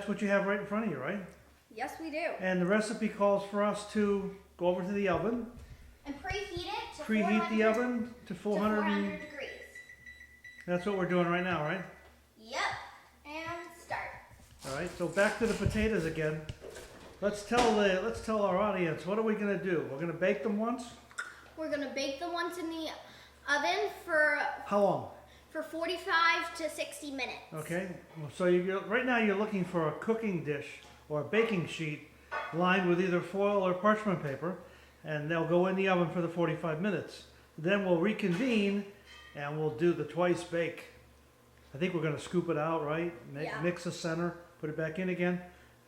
that's what you have right in front of you, right? Yes, we do. And the recipe calls for us to go over to the oven. And preheat it to Preheat the oven to 400 degrees. That's what we're doing right now, right? Yep. And start. All right, so back to the potatoes again. Let's tell our audience, what are we gonna do? We're gonna bake them once? We're gonna bake them once in the oven for How long? for 45 to 60 minutes. Okay, well, so right now you're looking for a cooking dish or a baking sheet lined with either foil or parchment paper, and they'll go in the oven for the 45 minutes. Then we'll reconvene and we'll do the twice bake. I think we're gonna scoop it out, right? Yeah. Mix the center, put it back in again.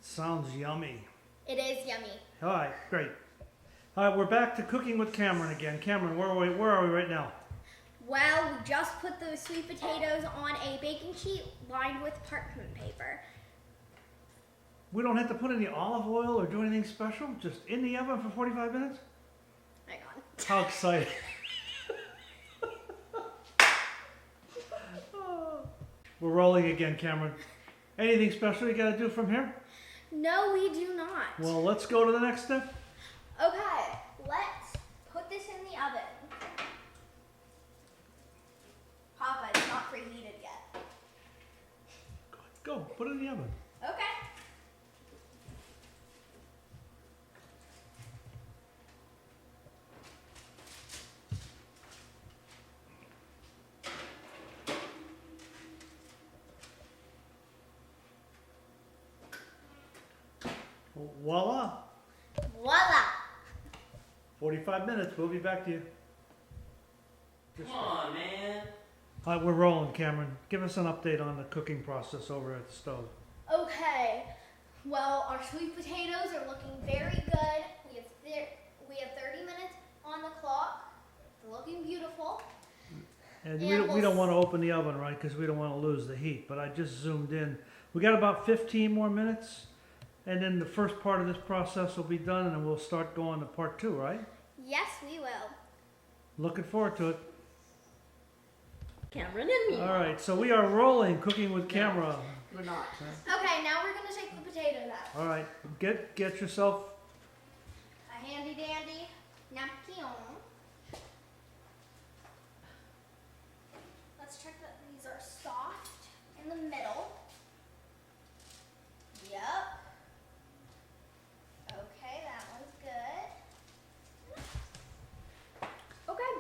Sounds yummy. It is yummy. All right, great. All right, we're back to cooking with Cameron again. Cameron, where are we right now? Well, we just put the sweet potatoes on a baking sheet lined with parchment paper. We don't have to put any olive oil or do anything special? Just in the oven for 45 minutes? Hang on. How exciting. We're rolling again, Cameron. Anything special you gotta do from here? No, we do not. Well, let's go to the next step. Okay, let's put this in the oven. Papa, it's not preheated yet. Go, put it in the oven. Okay. Voila. Voila. 45 minutes, we'll be back to you. Come on, man. All right, we're rolling, Cameron. Give us an update on the cooking process over at the stove. Okay. Well, our sweet potatoes are looking very good. We have 30 minutes on the clock. They're looking beautiful. And And we don't want to open the oven, right? Because we don't want to lose the heat. But I just zoomed in. We got about 15 more minutes. And then the first part of this process will be done, and then we'll start going to part 2, right? Yes, we will. Looking forward to it. Cameron and me. All right, so we are rolling, cooking with camera. We're not. Okay, now we're gonna take the potatoes out. All right, get yourself. A handy dandy napkin. Let's check that these are soft in the middle. Yep. Okay, that one's good. Okay.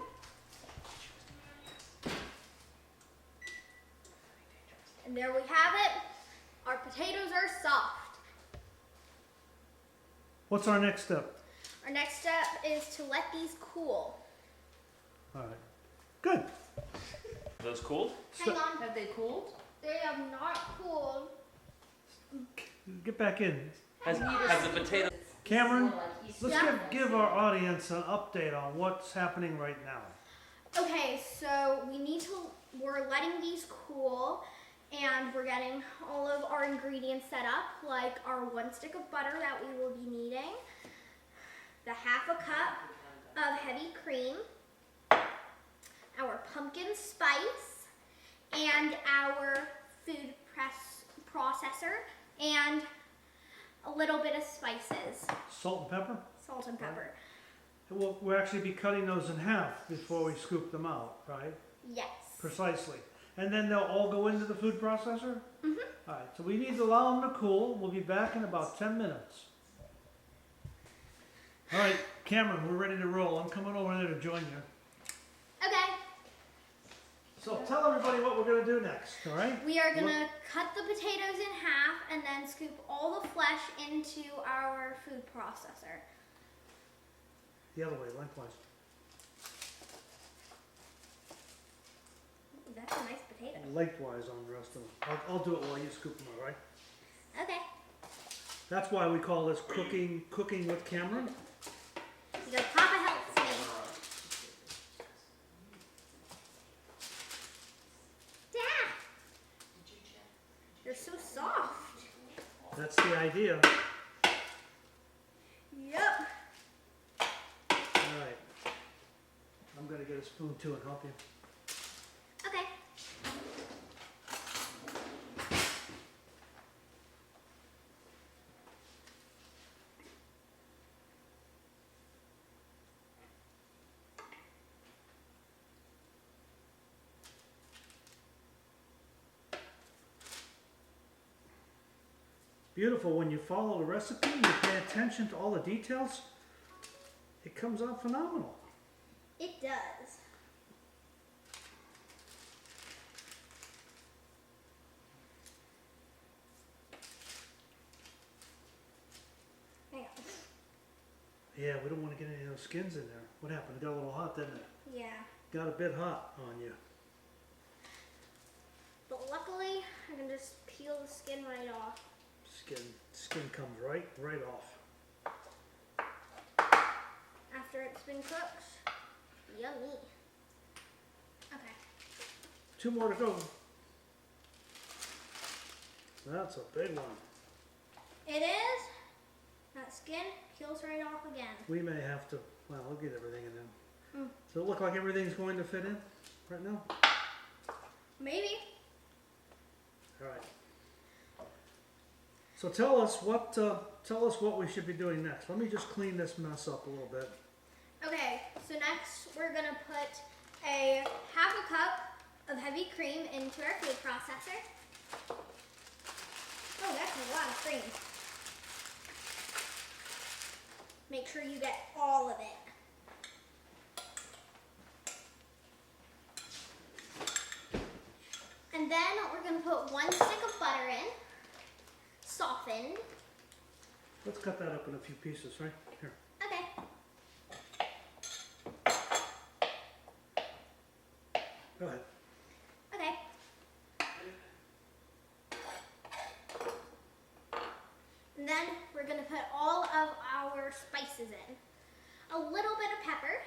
And there we have it. Our potatoes are soft. What's our next step? Our next step is to let these cool. All right, good. Are those cooled? Hang on. Have they cooled? They have not cooled. Get back in. Has the potato? Cameron, let's Yeah. give our audience an update on what's happening right now. Okay, so we're letting these cool, and we're getting all of our ingredients set up, like our 1 stick of butter that we will be needing, the half a cup of heavy cream, our pumpkin spice, and our food processor, and a little bit of spices, Salt and pepper? salt and pepper. We'll actually be cutting those in half before we scoop them out, right? Yes. Precisely. And then they'll all go into the food processor? Mhm. All right, so we need to allow them to cool. We'll be back in about 10 minutes. All right, Cameron, we're ready to roll. I'm coming over there to join you. Okay. So tell everybody what we're going to do next, all right? We are gonna cut the potatoes in half and then scoop all the flesh into our food processor. The other way, lengthwise. Ooh, that's a nice potato. Lengthwise on the rest of them. I'll do it while you scoop them, all right? Okay. That's why we call this cooking with Cameron. Because Papa helps me. Dad! They're so soft. That's the idea. Yep. All right. I'm going to get a spoon too and help you. Okay. beautiful when you follow the recipe and you pay attention to all the details. It comes out phenomenal. It does. Hang on. Yeah, we don't want to get any of those skins in there. What happened? It got a little hot, didn't it? Yeah. Got a bit hot on you. But luckily, I can just peel the skin right off. Skin comes right off. After it's been cooked. Yummy. Okay. 2 more to go. That's a big one. It is. That skin peels right off again. We may have to, well, we'll get everything in there. Mm. Does it look like everything's going to fit in right now? Maybe. All right. So tell us what we should be doing next. Let me just clean this mess up a little bit. Okay, so next we're gonna put a half a cup of heavy cream into our food processor. Oh, that's a lot of cream. Make sure you get all of it. And then we're gonna put 1 stick of butter in, softened. Let's cut that up in a few pieces, right? Here. Okay. Go ahead. Okay. And then we're gonna put all of our spices in. A little bit of pepper.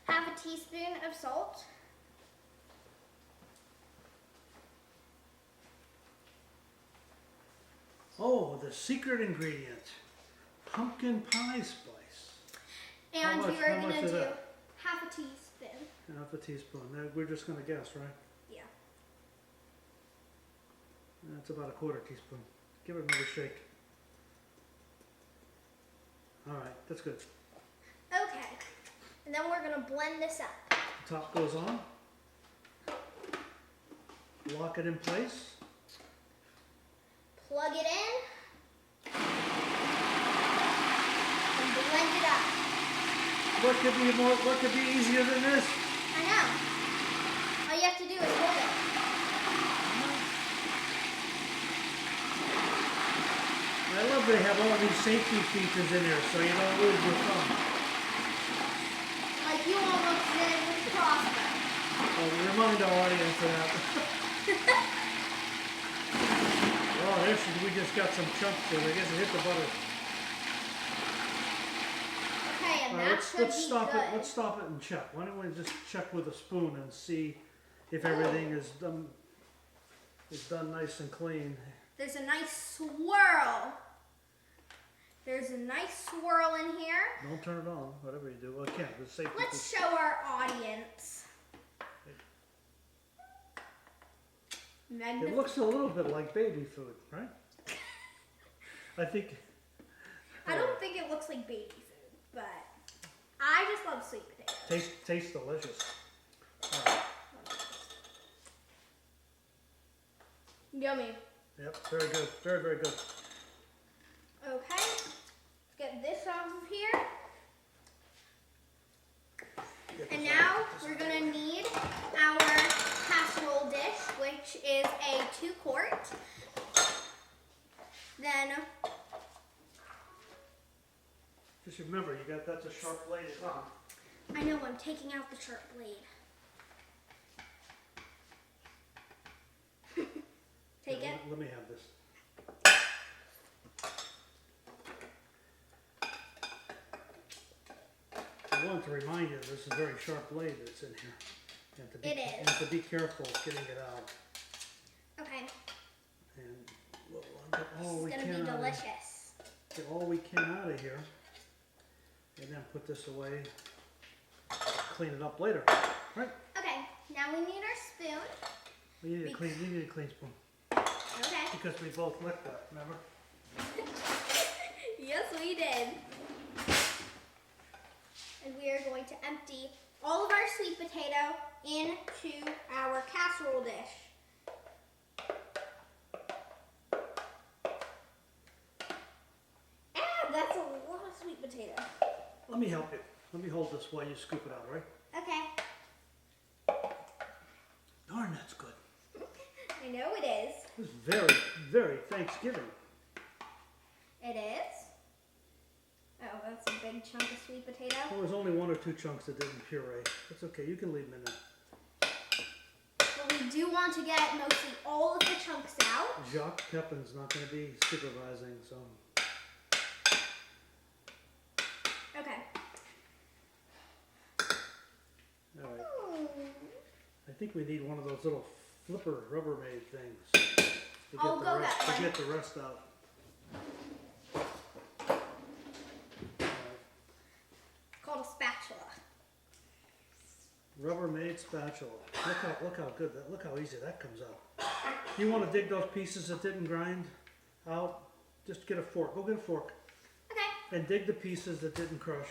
Half a teaspoon of salt. Oh, the secret ingredient. Pumpkin pie spice. And much- we are how much gonna is do that? half a teaspoon. Half a teaspoon. Now, we're just going to guess, right? Yeah. That's about a 1/4 teaspoon. Give it another shake. All right, that's good. Okay. And then we're gonna blend this up. The top goes on. Lock it in place. Plug it in. And blend it up. What could be easier than this? I know. All you have to do is hold it. I love they have all these safety features in there so you don't lose your thumb. Like you almost did with Prosper. Well, remind our audience of that. Oh, we just got some chunks there. I guess it hit the butter. Okay, and All right, that let's should be stop good. it. Let's stop it and check. Why don't we just check with a spoon and see if everything is done nice and clean. There's a nice swirl. There's a nice swirl in here. Don't turn it on. Whatever you do, well, can't. The safety. Let's show our audience. It looks a little bit like baby food, right? I think. I don't think it looks like baby food, but I just love sweet potatoes. Tastes delicious. All right. Yummy. Yep, very good. Very, very good. Okay, let's get this off of here. And now we're gonna need our casserole dish, which is a 2-quart. Then, Just remember, that's a sharp blade as well. I know I'm taking out the sharp blade. Take Yeah, it. Let me have this. I wanted to remind you, this is a very sharp blade that's in here. You have to be, It is. You have to be careful getting it out. Okay, And we'll get all we it's can gonna be out of, delicious. get all we can out of here. And then put this away. Clean it up later. Right? Okay, now we need our spoon. You need a clean spoon. Okay. Because we both licked that, remember? Yes, we did. And we are going to empty all of our sweet potato into our casserole dish. Ah, that's a lot of sweet potato. Let me help you. Let me hold this while you scoop it out, right? Okay. Darn, that's good. I know it is. It's very, very Thanksgiving. It is? Oh, that's a big chunk of sweet potato. There was only 1 or 2 chunks that didn't puree. That's okay, you can leave them in there. But we do want to get mostly all of the chunks out. Jacques Pepin's not going to be supervising, so. Okay. All right. I think we need one of those little flipper Rubbermaid things to I'll go that way. get the rest out. Called a spatula. Rubbermaid spatula. Look how good that. Look how easy that comes out. You want to dig those pieces that didn't grind out? Just get a fork. Go get a fork Okay. and dig the pieces that didn't crush.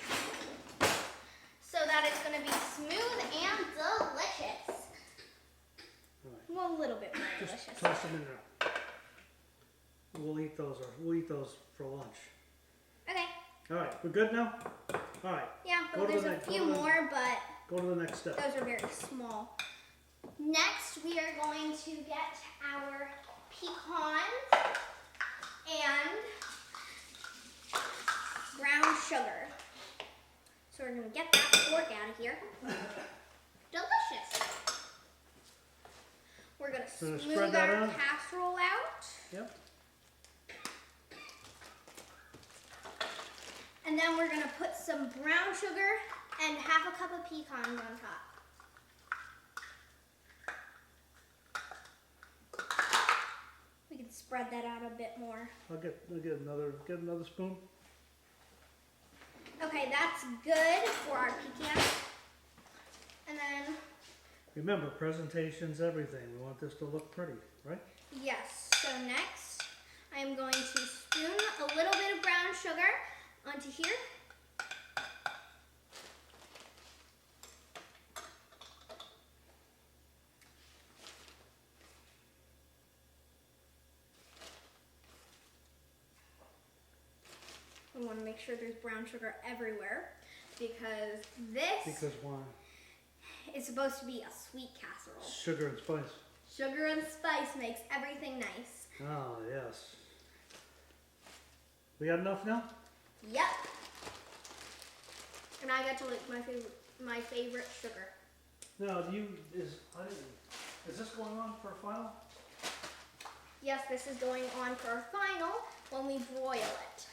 So that it's going to be smooth and delicious. All right. Well, a little bit more Just delicious. toss them in there. We'll eat those for lunch. Okay. All right, we're good now. All right, Yeah, Go but to there's the a next- go few to the- more, but go to the next step. those are very small. Next, we are going to get our pecans and brown sugar. So we're going to get that fork out of here. Delicious. We're going to Gonna smooth spread that our out? casserole out. Yep. And then we're going to put some brown sugar and half a cup of pecans on top. We can spread that out a bit more. I'll get another spoon. Okay, that's good for our pecans. And then, Remember, presentation's everything. We want this to look pretty, right? yes, so next I am going to spoon a little bit of brown sugar onto here. I want to make sure there's brown sugar everywhere because this Because why? is supposed to be a sweet casserole. Sugar and spice. Sugar and spice makes everything nice. Oh, yes. We got enough now? Yep. And I got to lick my favorite sugar. No, is this going on for a final? Yes, this is going on for our final when we broil it.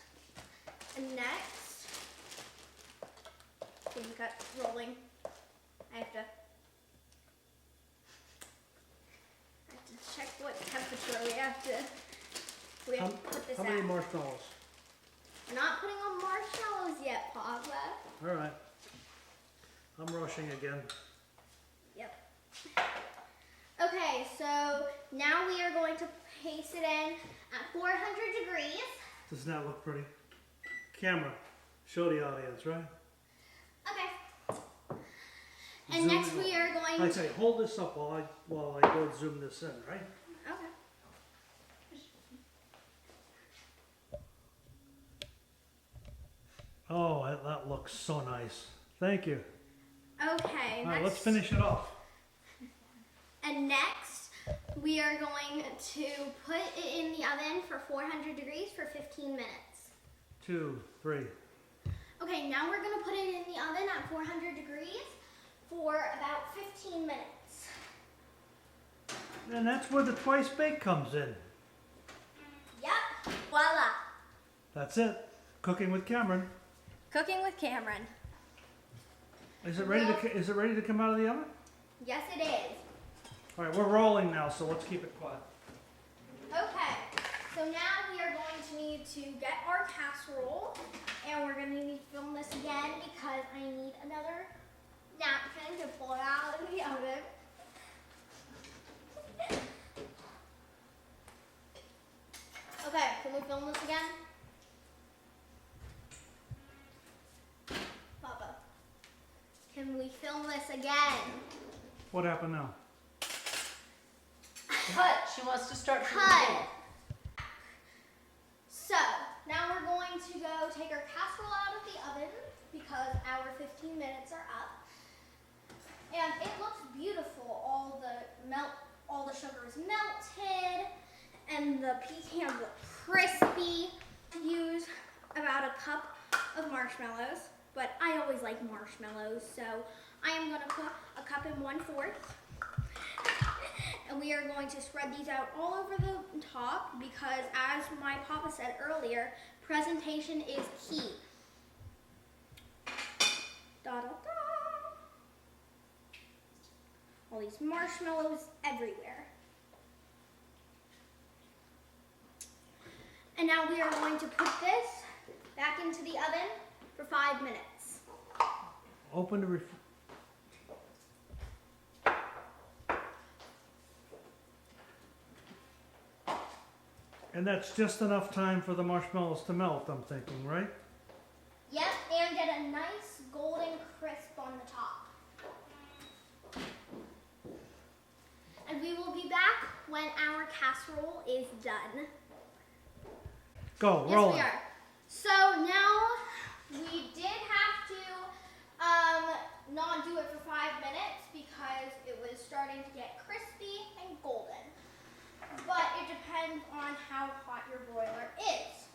And next, okay, we got rolling. I have to check what temperature we have to put this How many at. marshmallows? We're not putting on marshmallows yet, Papa. All right. I'm rushing again. Yep. Okay, so now we are going to place it in at 400 degrees. Doesn't that look pretty? Camera, show the audience, right? Okay. And Zoom next in. we are going I to... say, hold this up while I go zoom this in, right? Okay. Oh, that looks so nice. Thank you. Okay. All right, let's finish it off. And next, we are going to put it in the oven for 400 degrees for 15 minutes. 2, 3. Okay, now we're going to put it in the oven at 400 degrees for about 15 minutes. And that's where the twice bake comes in. Yep, voila. That's it. Cooking with Cameron. Cooking with Cameron. Is it ready to come out of the oven? Yes, it is. All right, we're rolling now, so let's keep it quiet. Okay, so now we are going to need to get our casserole, and we're going to need to film this again because I need another napkin to pull it out of the oven. Okay, can we film this again? Papa, can we film this again? What happened now? Cut. She wants to start from the Cut. beginning. So, now we're going to go take our casserole out of the oven because our 15 minutes are up. And it looks beautiful. All the sugar is melted and the pecans look crispy. Use about a cup of marshmallows, but I always like marshmallows, so I am going to put a cup and 1/4. And we are going to spread these out all over the top because, as my papa said earlier, presentation is key. Da, da, da. All these marshmallows everywhere. And now we are going to put this back into the oven for 5 minutes. Open the And that's just enough time for the marshmallows to melt, I'm thinking, right? Yep, and get a nice golden crisp on the top. And we will be back when our casserole is done. Go, Yes, roll we it. are. So now we did have to not do it for 5 minutes because it was starting to get crispy and golden. But it depends on how hot your broiler is.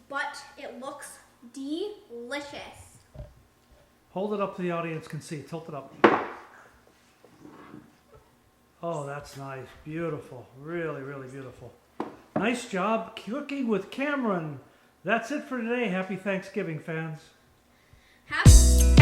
But it looks delicious. Hold it up so the audience can see. Tilt it up. Oh, that's nice. Beautiful. Really, really beautiful. Nice job cooking with Cameron. That's it for today. Happy Thanksgiving, fans. Happy